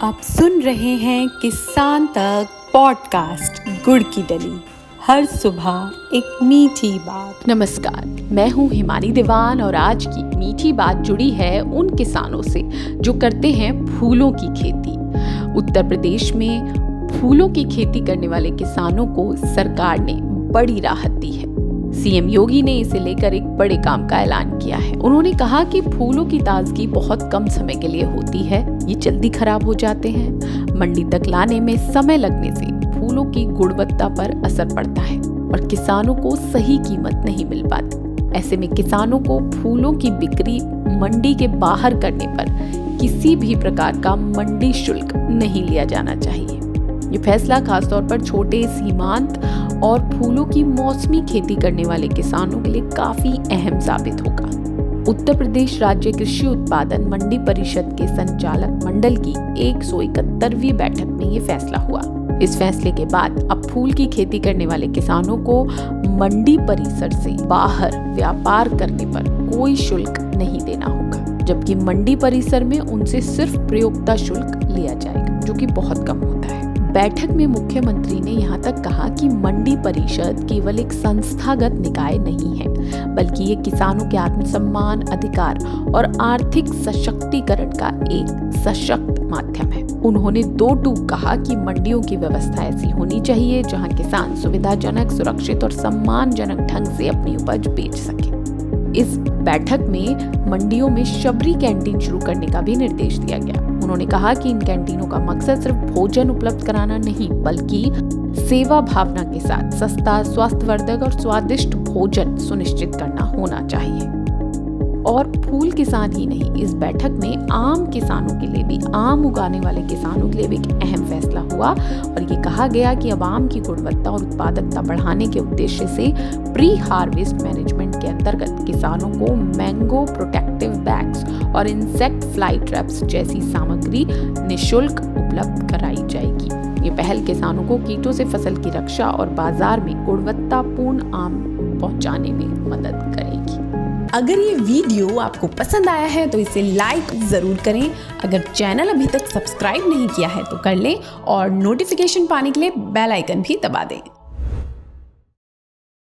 आप सुन रहे हैं किसान तक पॉडकास्ट गुड़ की डली, हर सुबह एक मीठी बात। नमस्कार, मैं हूँ हिमानी दीवान और आज की मीठी बात जुड़ी है उन किसानों से जो करते हैं फूलों की खेती। उत्तर प्रदेश में फूलों की खेती करने वाले किसानों को सरकार ने बड़ी राहत दी है। सीएम योगी ने इसे लेकर एक बड़े काम का ऐलान किया है। उन्होंने कहा कि फूलों की ताजगी बहुत कम समय के लिए होती है, ये जल्दी खराब हो जाते हैं। मंडी तक लाने में समय लगने से फूलों की गुणवत्ता पर असर पड़ता है और किसानों को सही कीमत नहीं मिल पाती। ऐसे में किसानों को फूलों की बिक्री मंडी के बाहर करने पर किसी भी प्रकार का मंडी शुल्क नहीं लिया जाना चाहिए। ये फैसला खासतौर पर छोटे सीमांत और फूलों की मौसमी खेती करने वाले किसानों के लिए काफी अहम साबित होगा। उत्तर प्रदेश राज्य कृषि उत्पादन मंडी परिषद के संचालक मंडल की 171वीं बैठक में ये फैसला हुआ। इस फैसले के बाद अब फूल की खेती करने वाले किसानों को मंडी परिसर से बाहर व्यापार करने पर कोई शुल्क नहीं देना होगा, जबकि मंडी परिसर में उनसे सिर्फ प्रयोक्ता शुल्क लिया जाएगा, जो कि बहुत कम होता है। बैठक में मुख्यमंत्री ने यहाँ तक कहा कि मंडी परिषद केवल एक संस्थागत निकाय नहीं है, बल्कि ये किसानों के आत्मसम्मान, अधिकार और आर्थिक सशक्तिकरण का एक सशक्त माध्यम है। उन्होंने दो टूक कहा कि मंडियों की व्यवस्था ऐसी होनी चाहिए जहाँ किसान सुविधाजनक, सुरक्षित और सम्मानजनक ढंग से अपनी उपज बेच सके। इस बैठक में मंडियों में शबरी कैंटीन शुरू करने का भी निर्देश दिया गया। उन्होंने कहा कि इन कैंटीनों का मकसद सिर्फ भोजन उपलब्ध कराना नहीं, बल्कि सेवा भावना के साथ सस्ता, स्वास्थ्यवर्धक और स्वादिष्ट भोजन सुनिश्चित करना होना चाहिए। और फूल किसान ही नहीं, इस बैठक में आम किसानों के लिए भी, आम उगाने वाले किसानों के लिए भी एक अहम फैसला हुआ और ये कहा गया कि अब आम की गुणवत्ता और उत्पादकता बढ़ाने के उद्देश्य से प्री हार्वेस्ट मैनेजमेंट के अंतर्गत किसानों को मैंगो प्रोटेक्टिव बैग्स और इंसेक्ट फ्लाई ट्रैप्स जैसी सामग्री निःशुल्क उपलब्ध कराई जाएगी। ये पहल किसानों को कीटों से फसल की रक्षा और बाजार में गुणवत्तापूर्ण आम पहुंचाने में मदद करेगी। अगर ये वीडियो आपको पसंद आया है तो इसे लाइक जरूर करें। अगर चैनल अभी तक सब्सक्राइब नहीं किया है तो कर लें और नोटिफिकेशन पाने के लिए बेल आइकन भी दबा दें।